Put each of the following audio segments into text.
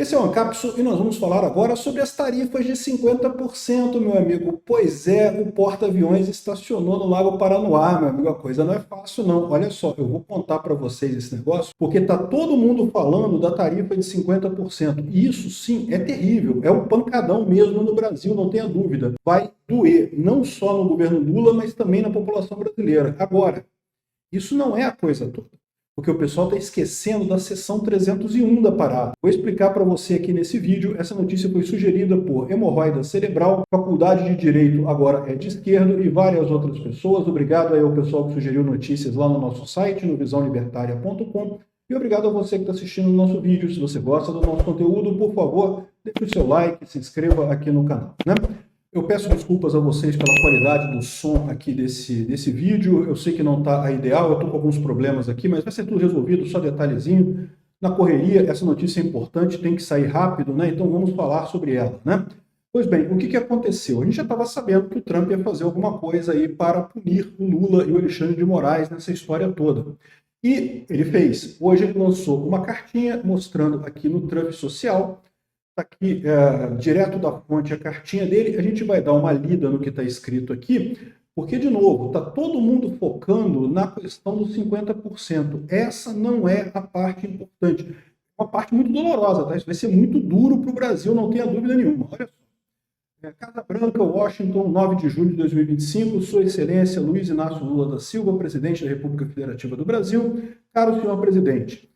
Esse é o Ancapsu e nós vamos falar agora sobre as tarifas de 50%, meu amigo. Pois é, o porta-aviões estacionou no Lago Paranoá, meu amigo. A coisa não é fácil, não. Olha só, eu vou contar para vocês esse negócio, porque tá todo mundo falando da tarifa de 50%. E isso, sim, é terrível. É um pancadão mesmo no Brasil, não tenha dúvida. Vai doer, não só no governo Lula, mas também na população brasileira. Agora, isso não é a coisa toda, porque o pessoal está esquecendo da seção 301 da parada. Vou explicar para você aqui nesse vídeo. Essa notícia foi sugerida por Hemorroida Cerebral, Faculdade de Direito agora é de esquerdo e várias outras pessoas. Obrigado aí ao pessoal que sugeriu notícias lá no nosso site, no visãolibertaria.com. E obrigado a você que está assistindo o nosso vídeo. Se você gosta do nosso conteúdo, por favor, deixe o seu like, se inscreva aqui no canal, né? Eu peço desculpas a vocês pela qualidade do som aqui desse vídeo. Eu sei que não está ideal, eu estou com alguns problemas aqui, mas vai ser tudo resolvido, só detalhezinho. Na correria, essa notícia é importante, tem que sair rápido, né? Então vamos falar sobre ela, né? Pois bem, o que aconteceu? A gente já estava sabendo que o Trump ia fazer alguma coisa aí para punir o Lula e o Alexandre de Moraes nessa história toda. E ele fez. Hoje ele lançou uma cartinha mostrando aqui no Trump Social. Está aqui, direto da fonte, a cartinha dele. A gente vai dar uma lida no que está escrito aqui, porque, de novo, está todo mundo focando na questão dos 50%. Essa não é a parte importante. É uma parte muito dolorosa, tá? Isso vai ser muito duro para o Brasil, não tenha dúvida nenhuma. Olha só. Casa Branca, Washington, 9 de julho de 2025, Sua Excelência Luiz Inácio Lula da Silva, presidente da República Federativa do Brasil. Caro senhor presidente,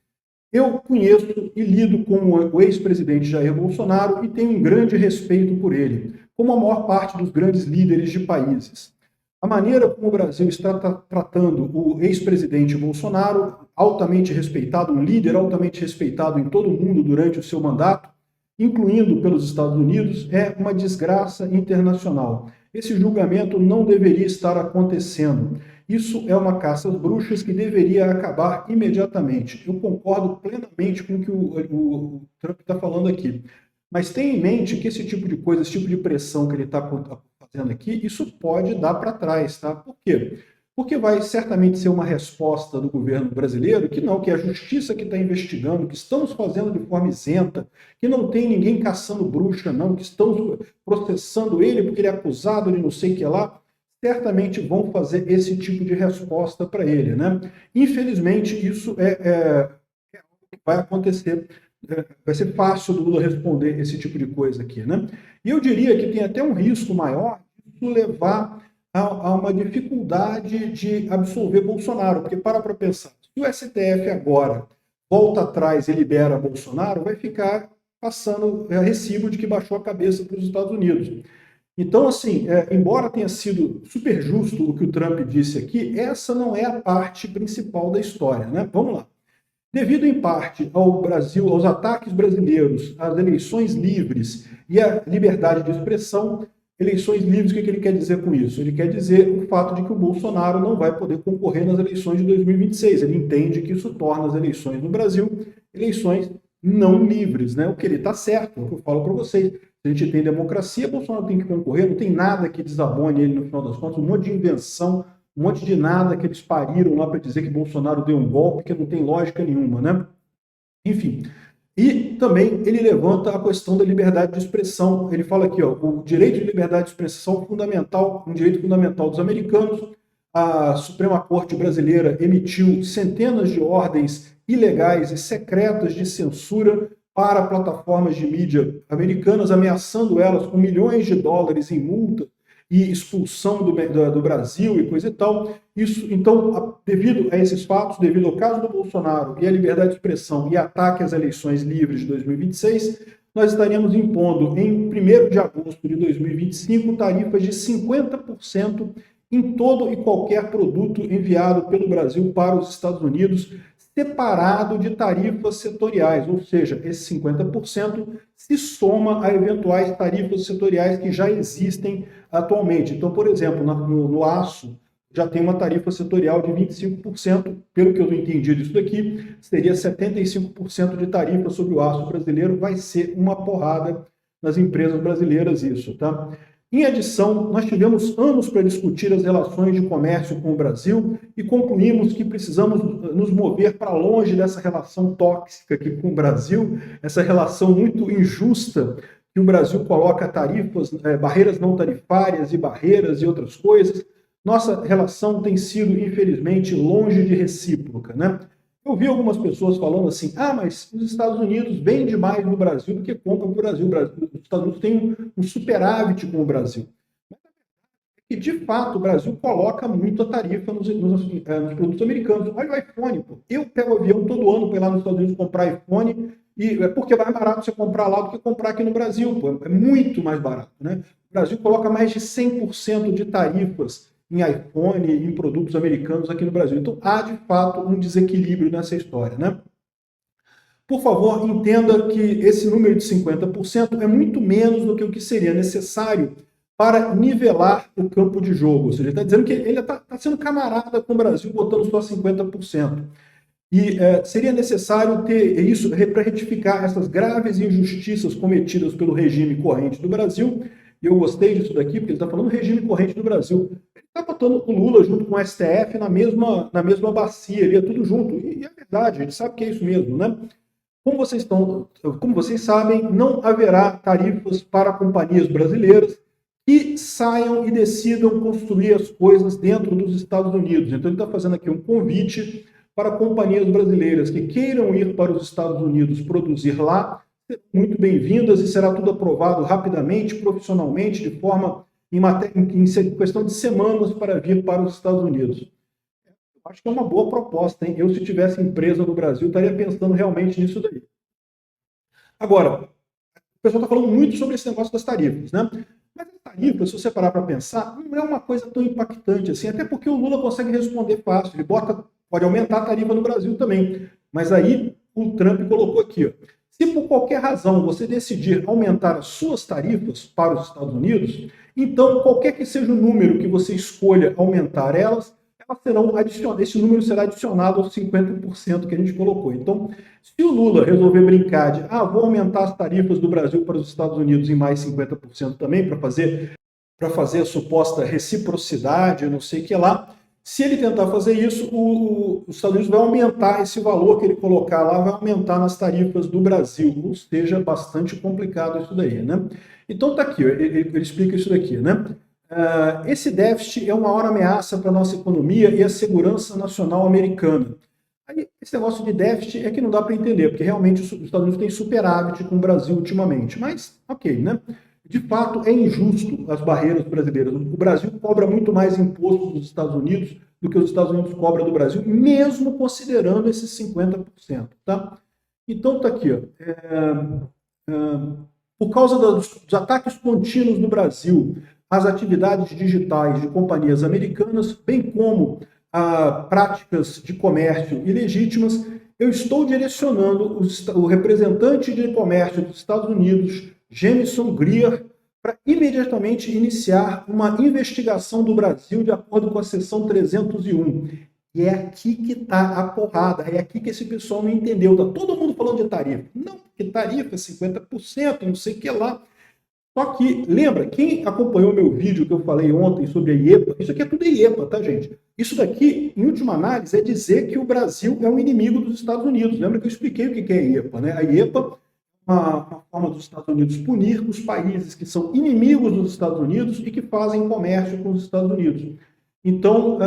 eu conheço e lido com o ex-presidente Jair Bolsonaro e tenho um grande respeito por ele, como a maior parte dos grandes líderes de países. A maneira como o Brasil está tratando o ex-presidente Bolsonaro, altamente respeitado, um líder altamente respeitado em todo o mundo durante o seu mandato, incluindo pelos Estados Unidos, é uma desgraça internacional. Esse julgamento não deveria estar acontecendo. Isso é uma caça às bruxas que deveria acabar imediatamente. Eu concordo plenamente com o que o Trump está falando aqui. Mas tenha em mente que esse tipo de coisa, esse tipo de pressão que ele está fazendo aqui, isso pode dar para trás, tá? Por quê? Porque vai certamente ser uma resposta do governo brasileiro que não, que é a justiça que está investigando, que estamos fazendo de forma isenta, que não tem ninguém caçando bruxa, não, que estamos processando ele porque ele é acusado de não sei o que lá. Certamente vão fazer esse tipo de resposta para ele, né? Infelizmente, isso é algo que vai acontecer. Vai ser fácil do Lula responder esse tipo de coisa aqui, né? E eu diria que tem até um risco maior de levar a uma dificuldade de absolver Bolsonaro, porque para pensar, se o STF agora volta atrás e libera Bolsonaro, vai ficar passando recibo de que baixou a cabeça para os Estados Unidos. Então, assim, embora tenha sido super justo o que o Trump disse aqui, essa não é a parte principal da história, né? Vamos lá. Devido, em parte, ao Brasil, aos ataques brasileiros, às eleições livres e à liberdade de expressão, eleições livres, o que ele quer dizer com isso? Ele quer dizer o fato de que o Bolsonaro não vai poder concorrer nas eleições de 2026. Ele entende que isso torna as eleições no Brasil eleições não livres, né? O que ele está certo, é o que eu falo para vocês. Se a gente tem democracia, Bolsonaro tem que concorrer, não tem nada que desabone ele no final das contas, um monte de invenção, um monte de nada que eles pariram lá para dizer que Bolsonaro deu um golpe, que não tem lógica nenhuma, né? Enfim. E também ele levanta a questão da liberdade de expressão. Ele fala aqui, ó, o direito de liberdade de expressão fundamental, um direito fundamental dos americanos. A Suprema Corte brasileira emitiu centenas de ordens ilegais e secretas de censura para plataformas de mídia americanas, ameaçando elas com milhões de dólares em multa e expulsão do Brasil e coisa e tal. Isso, então, devido a esses fatos, devido ao caso do Bolsonaro e à liberdade de expressão e ataque às eleições livres de 2026, nós estaríamos impondo, em 1º de agosto de 2025, tarifas de 50% em todo e qualquer produto enviado pelo Brasil para os Estados Unidos, separado de tarifas setoriais, ou seja, esse 50% se soma a eventuais tarifas setoriais que já existem atualmente. Então, por exemplo, no aço, já tem uma tarifa setorial de 25%, pelo que eu entendi disso daqui, seria 75% de tarifa sobre o aço brasileiro, vai ser uma porrada nas empresas brasileiras isso, tá? Em adição, nós tivemos anos para discutir as relações de comércio com o Brasil e concluímos que precisamos nos mover para longe dessa relação tóxica aqui com o Brasil, essa relação muito injusta que o Brasil coloca tarifas, barreiras não tarifárias e barreiras e outras coisas. Nossa relação tem sido, infelizmente, longe de recíproca, né? Eu vi algumas pessoas falando assim, mas os Estados Unidos vendem mais no Brasil do que compram no Brasil. Os Estados Unidos têm um superávit com o Brasil. E, de fato, o Brasil coloca muito a tarifa nos produtos americanos. Olha o iPhone, pô. Eu pego avião todo ano para ir lá nos Estados Unidos comprar iPhone, e é porque é mais barato você comprar lá do que comprar aqui no Brasil. Pô. É muito mais barato, né? O Brasil coloca mais de 100% de tarifas em iPhone e em produtos americanos aqui no Brasil. Então, há, de fato, um desequilíbrio nessa história, né? Por favor, entenda que esse número de 50% é muito menos do que o que seria necessário para nivelar o campo de jogo. Ou seja, ele está dizendo que ele está sendo camarada com o Brasil, botando só 50%. E seria necessário ter isso para retificar essas graves injustiças cometidas pelo regime corrente do Brasil. E eu gostei disso daqui, porque ele está falando do regime corrente do Brasil. Ele está botando o Lula junto com o STF na mesma bacia, ali, é tudo junto. E é verdade, a gente sabe que é isso mesmo, né? Como vocês sabem, não haverá tarifas para companhias brasileiras que saiam e decidam construir as coisas dentro dos Estados Unidos. Então ele está fazendo aqui um convite para companhias brasileiras que queiram ir para os Estados Unidos produzir lá, serão muito bem-vindas e será tudo aprovado rapidamente, profissionalmente, de forma em questão de semanas para vir para os Estados Unidos. Acho que é uma boa proposta, hein? Eu, se tivesse empresa no Brasil, estaria pensando realmente nisso daí. Agora, o pessoal está falando muito sobre esse negócio das tarifas, né? Mas a tarifa, se você parar para pensar, não é uma coisa tão impactante assim, até porque o Lula consegue responder fácil, ele pode aumentar a tarifa no Brasil também. Mas aí o Trump colocou aqui, ó, se por qualquer razão você decidir aumentar as suas tarifas para os Estados Unidos, então qualquer que seja o número que você escolha aumentar elas serão adicionadas, esse número será adicionado aos 50% que a gente colocou. Então, se o Lula resolver brincar de, vou aumentar as tarifas do Brasil para os Estados Unidos em mais 50% também, para fazer a suposta reciprocidade, eu não sei o que lá, se ele tentar fazer isso, os Estados Unidos vai aumentar esse valor que ele colocar lá, vai aumentar nas tarifas do Brasil, ou seja, bastante complicado isso daí, né? Então tá aqui, ele explica isso daqui, né? Esse déficit é uma maior ameaça para a nossa economia e a segurança nacional americana. Aí, esse negócio de déficit é que não dá para entender, porque realmente os Estados Unidos têm superávit com o Brasil ultimamente. Mas, ok, né? De fato, é injusto as barreiras brasileiras. O Brasil cobra muito mais imposto dos Estados Unidos do que os Estados Unidos cobram do Brasil, mesmo considerando esses 50%. Tá? Então, tá aqui, ó. Por causa dos ataques contínuos no Brasil, as atividades digitais de companhias americanas, bem como práticas de comércio ilegítimas, eu estou direcionando o representante de comércio dos Estados Unidos, Jamieson Greer, para imediatamente iniciar uma investigação do Brasil de acordo com a seção 301. E é aqui que está a porrada, é aqui que esse pessoal não entendeu. Está todo mundo falando de tarifa. Não, porque tarifa é 50%, não sei o que lá. Só que, lembra, quem acompanhou meu vídeo que eu falei ontem sobre a IEPA, isso aqui é tudo IEPA, tá, gente? Isso daqui, em última análise, é dizer que o Brasil é um inimigo dos Estados Unidos. Lembra que eu expliquei o que é a IEPA, né? A IEPA é uma forma dos Estados Unidos punir os países que são inimigos dos Estados Unidos e que fazem comércio com os Estados Unidos. Então,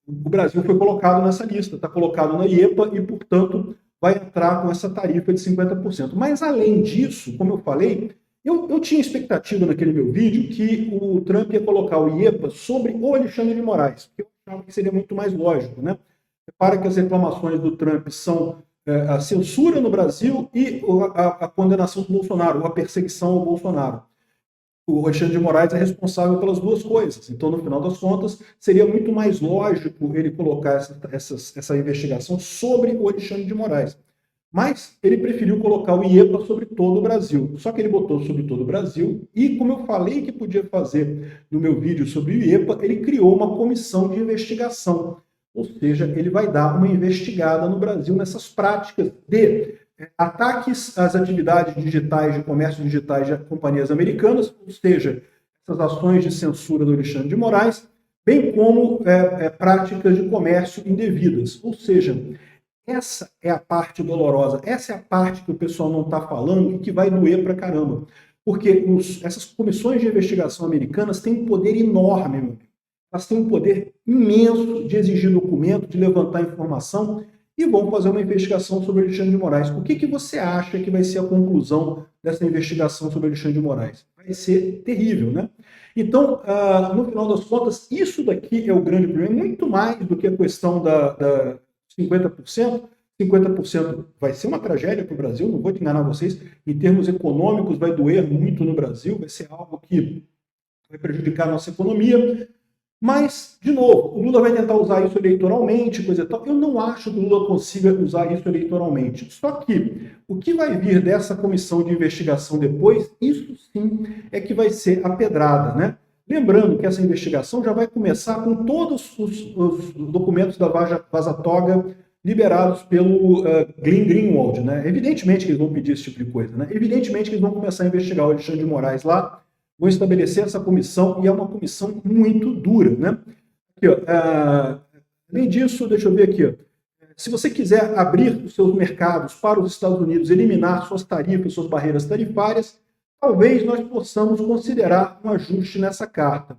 o Brasil foi colocado nessa lista, está colocado na IEPA e, portanto, vai entrar com essa tarifa de 50%. Mas, além disso, como eu falei, eu tinha expectativa naquele meu vídeo que o Trump ia colocar o IEPA sobre o Alexandre de Moraes, porque eu achava que seria muito mais lógico, né? Repara que as reclamações do Trump são a censura no Brasil e a condenação do Bolsonaro, ou a perseguição ao Bolsonaro. O Alexandre de Moraes é responsável pelas duas coisas. Então, no final das contas, seria muito mais lógico ele colocar essa investigação sobre o Alexandre de Moraes. Mas ele preferiu colocar o IEPA sobre todo o Brasil. Só que ele botou sobre todo o Brasil e, como eu falei que podia fazer no meu vídeo sobre o IEPA, ele criou uma comissão de investigação. Ou seja, ele vai dar uma investigada no Brasil nessas práticas de ataques às atividades digitais, de comércio digitais de companhias americanas, ou seja, essas ações de censura do Alexandre de Moraes, bem como práticas de comércio indevidas. Ou seja, essa é a parte dolorosa, essa é a parte que o pessoal não está falando e que vai doer pra caramba. Porque essas comissões de investigação americanas têm um poder enorme, meu amigo. Elas têm um poder imenso de exigir documento, de levantar informação e vão fazer uma investigação sobre Alexandre de Moraes. O que você acha que vai ser a conclusão dessa investigação sobre Alexandre de Moraes? Vai ser terrível, né? Então, no final das contas, isso daqui é o grande problema, muito mais do que a questão da 50%. 50% vai ser uma tragédia para o Brasil, não vou te enganar vocês, em termos econômicos vai doer muito no Brasil, vai ser algo que vai prejudicar a nossa economia, mas, de novo, o Lula vai tentar usar isso eleitoralmente, coisa e tal. Eu não acho que o Lula consiga usar isso eleitoralmente. Só que o que vai vir dessa comissão de investigação depois, isso sim é que vai ser a pedrada, né? Lembrando que essa investigação já vai começar com todos os documentos da Vaza Toga liberados pelo Glenn Greenwald, né? Evidentemente que eles vão pedir esse tipo de coisa, né? Evidentemente que eles vão começar a investigar o Alexandre de Moraes lá, vão estabelecer essa comissão, e é uma comissão muito dura, né? Aqui, ó, além disso, deixa eu ver aqui, ó, se você quiser abrir os seus mercados para os Estados Unidos, eliminar suas tarifas, suas barreiras tarifárias, talvez nós possamos considerar um ajuste nessa carta.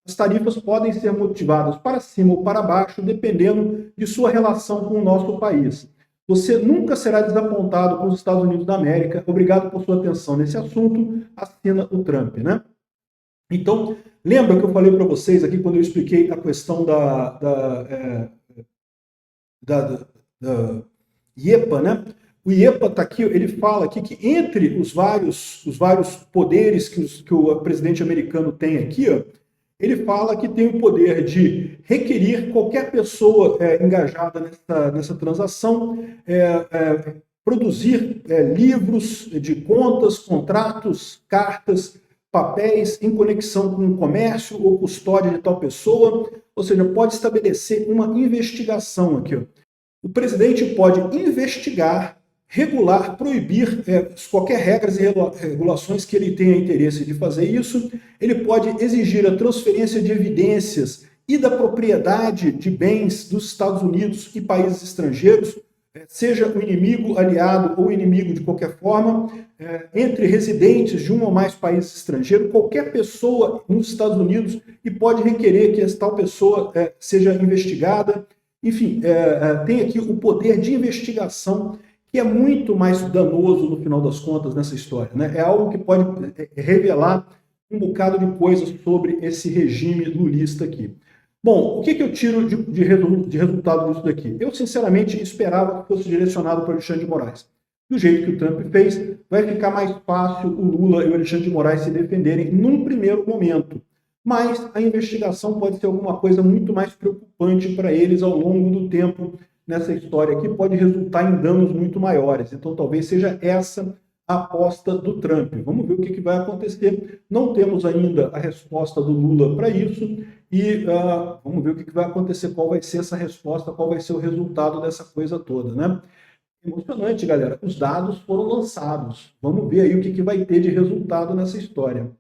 As tarifas podem ser motivadas para cima ou para baixo, dependendo de sua relação com o nosso país. Você nunca será desapontado com os Estados Unidos da América. Obrigado por sua atenção nesse assunto. Assina o Trump, né? Então, lembra que eu falei para vocês aqui quando eu expliquei a questão da IEPA, né? O IEPA está aqui, ele fala aqui que entre os vários poderes que o presidente americano tem aqui, ó, ele fala que tem o poder de requerir qualquer pessoa engajada nessa transação, produzir livros de contas, contratos, cartas, papéis em conexão com o comércio ou custódia de tal pessoa, ou seja, pode estabelecer uma investigação aqui. Ó. O presidente pode investigar, regular, proibir qualquer regras e regulações que ele tenha interesse de fazer isso. Ele pode exigir a transferência de evidências e da propriedade de bens dos Estados Unidos e países estrangeiros, seja o inimigo, aliado ou inimigo de qualquer forma, entre residentes de um ou mais países estrangeiros, qualquer pessoa nos Estados Unidos, e pode requerer que essa tal pessoa seja investigada. Enfim, tem aqui o poder de investigação, que é muito mais danoso no final das contas nessa história, né? É algo que pode revelar um bocado de coisas sobre esse regime lulista aqui. Bom, o que eu tiro de resultado disso daqui? Eu, sinceramente, esperava que fosse direcionado para o Alexandre de Moraes. Do jeito que o Trump fez, vai ficar mais fácil o Lula e o Alexandre de Moraes se defenderem num primeiro momento. Mas a investigação pode ser alguma coisa muito mais preocupante para eles ao longo do tempo nessa história aqui, pode resultar em danos muito maiores. Então, talvez seja essa a aposta do Trump. Vamos ver o que vai acontecer. Não temos ainda a resposta do Lula para isso e vamos ver o que vai acontecer, qual vai ser essa resposta, qual vai ser o resultado dessa coisa toda, né? Emocionante, galera. Os dados foram lançados. Vamos ver aí o que vai ter de resultado nessa história.